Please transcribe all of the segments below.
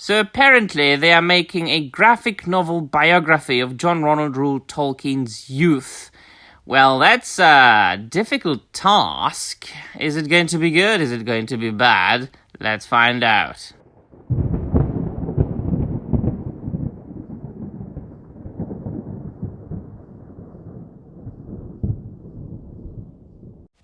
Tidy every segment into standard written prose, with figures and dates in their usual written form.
So apparently they are making a graphic novel biography of John Ronald Reuel Tolkien's youth. Well, that's a difficult task. Is it going to be good? Is it going to be bad? Let's find out.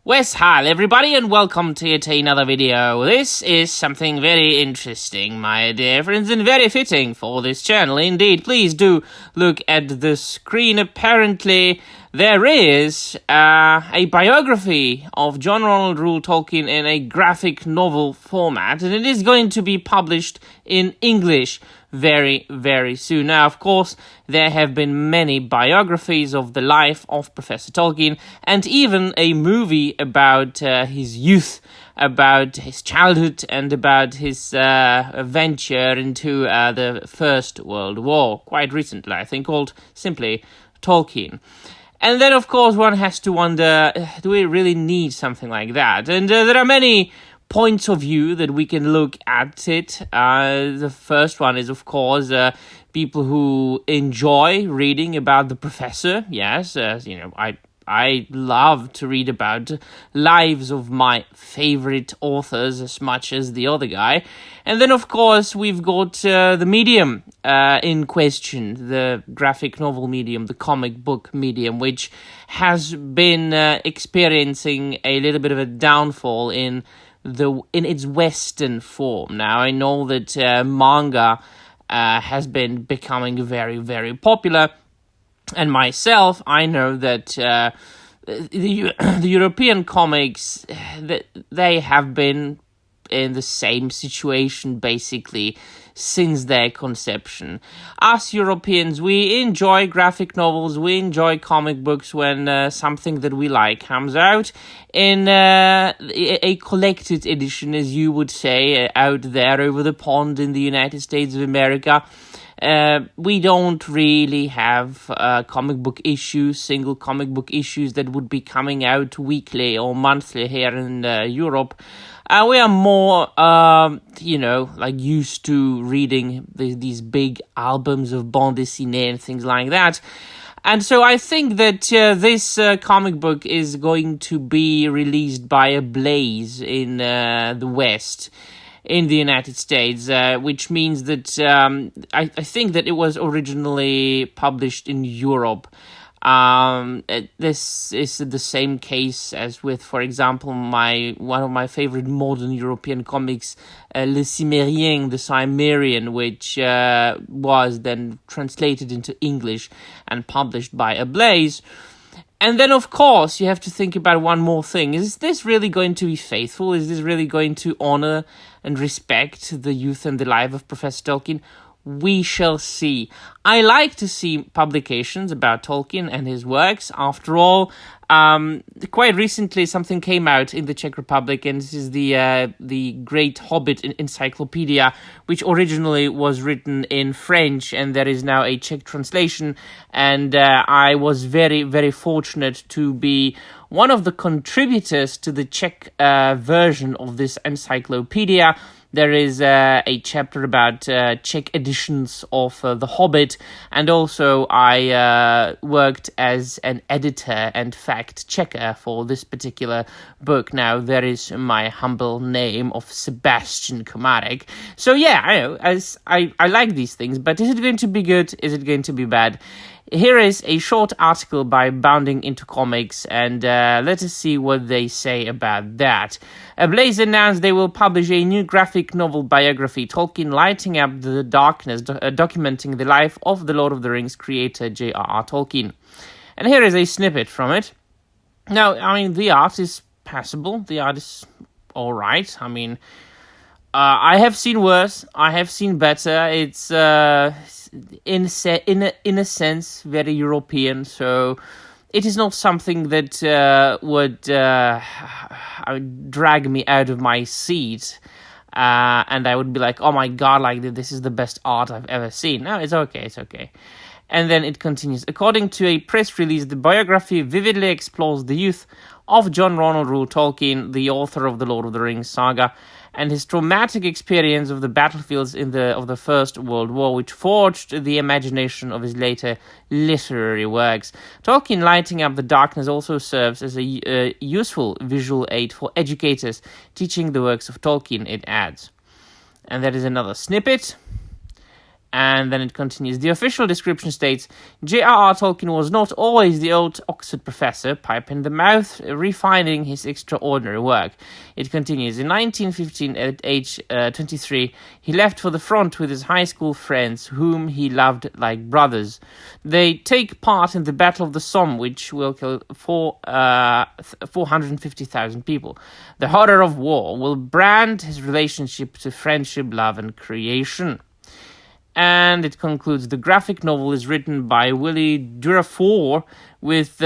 Wes, hi everybody, and welcome to yet another video. This is something very interesting, my dear friends, and very fitting for this channel. Indeed, please do look at the screen. Apparently, there is a biography of John Ronald Reuel Tolkien in a graphic novel format, and it is going to be published in English very, very soon. Now, of course, there have been many biographies of the life of Professor Tolkien, and even a movie about his youth, about his childhood, and about his venture into the First World War, quite recently, I think, called simply Tolkien. And then, of course, one has to wonder, do we really need something like that? And there are many points of view that we can look at it. The first one is, of course, people who enjoy reading about the professor. Yes, I love to read about lives of my favorite authors as much as the other guy. And then, of course, we've got the medium in question, the graphic novel medium, the comic book medium, which has been experiencing a little bit of a downfall in its Western form. Now, I know that manga has been becoming very, very popular, and myself, I know that the European comics, they have been in the same situation, basically, since their conception. Us Europeans, we enjoy graphic novels, we enjoy comic books when something that we like comes out in a collected edition, as you would say, out there over the pond in the United States of America. We don't really have comic book issues, single comic book issues that would be coming out weekly or monthly here in Europe. We are more, used to reading these big albums of bande dessinée and things like that. And so I think that this comic book is going to be released by a blaze in the West, in the United States, which means that I think that it was originally published in Europe. This is the same case as with, for example, one of my favorite modern European comics, Le Cimérien, the Cimmerian, which was then translated into English and published by Ablaze. And then, of course, you have to think about one more thing. Is this really going to be faithful? Is this really going to honor and respect the youth and the life of Professor Tolkien? We shall see. I like to see publications about Tolkien and his works. After all, quite recently something came out in the Czech Republic, and this is the Great Hobbit Encyclopedia, which originally was written in French, and there is now a Czech translation. And I was very, very fortunate to be one of the contributors to the Czech version of this encyclopedia. There is a chapter about Czech editions of The Hobbit, and also I worked as an editor and fact-checker for this particular book. Now, there is my humble name of Sebastian Komarek. So yeah, I know, I like these things, but is it going to be good? Is it going to be bad? Here is a short article by Bounding Into Comics, and let us see what they say about that. Ablaze announced they will publish a new graphic novel biography, Tolkien Lighting Up the Darkness, documenting the life of the Lord of the Rings creator J.R.R. Tolkien. And here is a snippet from it. Now, I mean, the art is passable, the art is alright. I mean, I have seen worse, I have seen better. It's in a sense very European, so it is not something that would drag me out of my seat, and I would be like, oh my god, like this is the best art I've ever seen. No, it's okay. And then it continues. According to a press release, the biography vividly explores the youth of John Ronald Reuel Tolkien, the author of the Lord of the Rings saga, and his traumatic experience of the battlefields of the First World War, which forged the imagination of his later literary works. Tolkien lighting up the darkness also serves as a useful visual aid for educators teaching the works of Tolkien, it adds. And that is another snippet. And then it continues. The official description states, J.R.R. Tolkien was not always the old Oxford professor, pipe in the mouth, refining his extraordinary work. It continues. In 1915, at age 23, he left for the front with his high school friends, whom he loved like brothers. They take part in the Battle of the Somme, which will kill 450,000 people. The horror of war will brand his relationship to friendship, love, and creation. And it concludes, the graphic novel is written by Willie Durafour with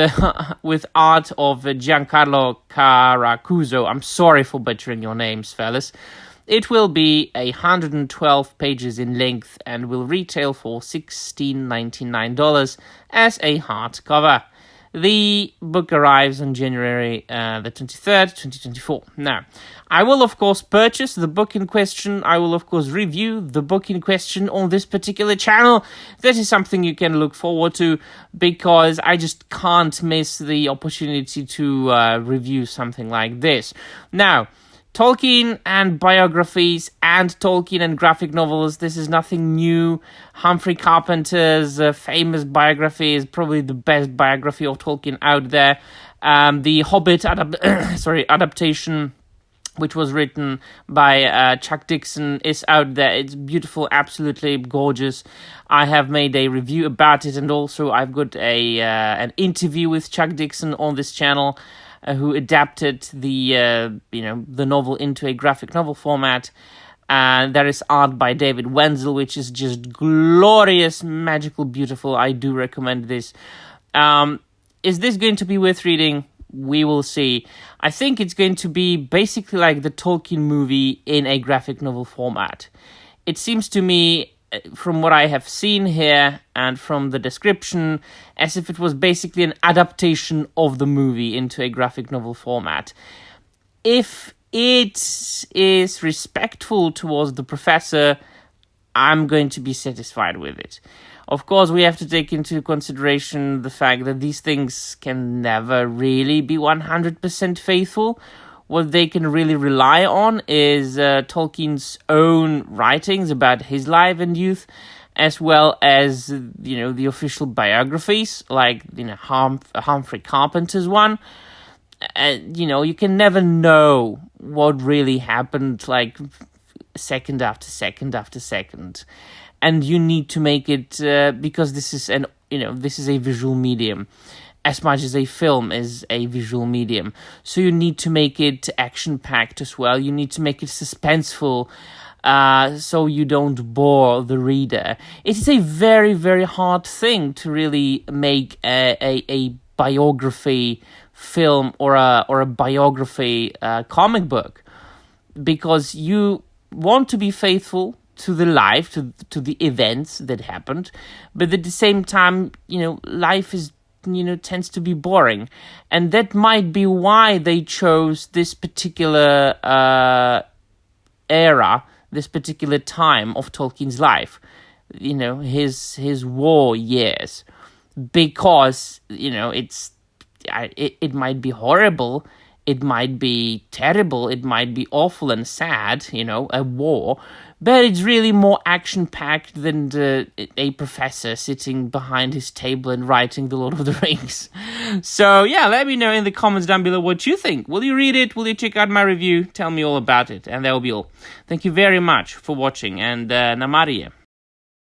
art of Giancarlo Caracuzo. I'm sorry for butchering your names, fellas. It will be 112 pages in length and will retail for $16.99 as a hardcover. The book arrives on January the 23rd, 2024. Now, I will, of course, purchase the book in question. I will, of course, review the book in question on this particular channel. That is something you can look forward to because I just can't miss the opportunity to review something like this. Now, Tolkien and biographies and Tolkien and graphic novels, this is nothing new. Humphrey Carpenter's famous biography is probably the best biography of Tolkien out there. The Hobbit adaptation, which was written by Chuck Dixon, is out there. It's beautiful, absolutely gorgeous. I have made a review about it, and also I've got an interview with Chuck Dixon on this channel, who adapted the novel into a graphic novel format. And there is art by David Wenzel, which is just glorious, magical, beautiful. I do recommend this. Is this going to be worth reading? We will see. I think it's going to be basically like the Tolkien movie in a graphic novel format. It seems to me, from what I have seen here and from the description, as if it was basically an adaptation of the movie into a graphic novel format. If it is respectful towards the professor, I'm going to be satisfied with it. Of course, we have to take into consideration the fact that these things can never really be 100% faithful. What they can really rely on is Tolkien's own writings about his life and youth, as well as, the official biographies, like, Humphrey Carpenter's one. You can never know what really happened, like, second after second after second. And you need to make it, because this is a visual medium, as much as a film is a visual medium. So you need to make it action-packed as well. You need to make it suspenseful, so you don't bore the reader. It is a very, very hard thing to really make a biography film or a biography comic book, because you want to be faithful to the life, to the events that happened, but at the same time, life is tends to be boring, and that might be why they chose this particular era, this particular time of Tolkien's life, his war years, because it might be horrible, it might be terrible, it might be awful and sad, a war, but it's really more action-packed than a professor sitting behind his table and writing The Lord of the Rings. So, yeah, let me know in the comments down below what you think. Will you read it? Will you check out my review? Tell me all about it. And that will be all. Thank you very much for watching, and Namarie.